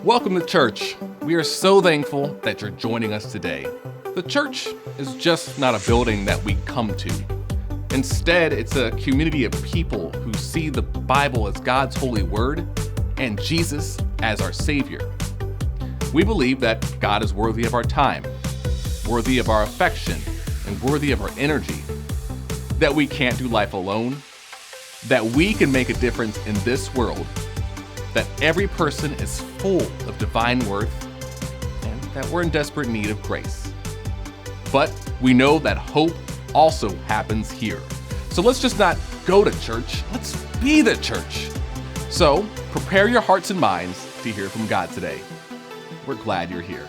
Welcome to church. We are so thankful that you're joining us today. The church is just not a building that we come to. Instead, it's a community of people who see the Bible as God's holy word and Jesus as our Savior. We believe that God is worthy of our time, worthy of our affection, and worthy of our energy, that we can't do life alone, that we can make a difference in this world, that every person is full of divine worth, and that we're in desperate need of grace. But we know that hope also happens here. So let's just not go to church, let's be the church. So prepare your hearts and minds to hear from God today. We're glad you're here.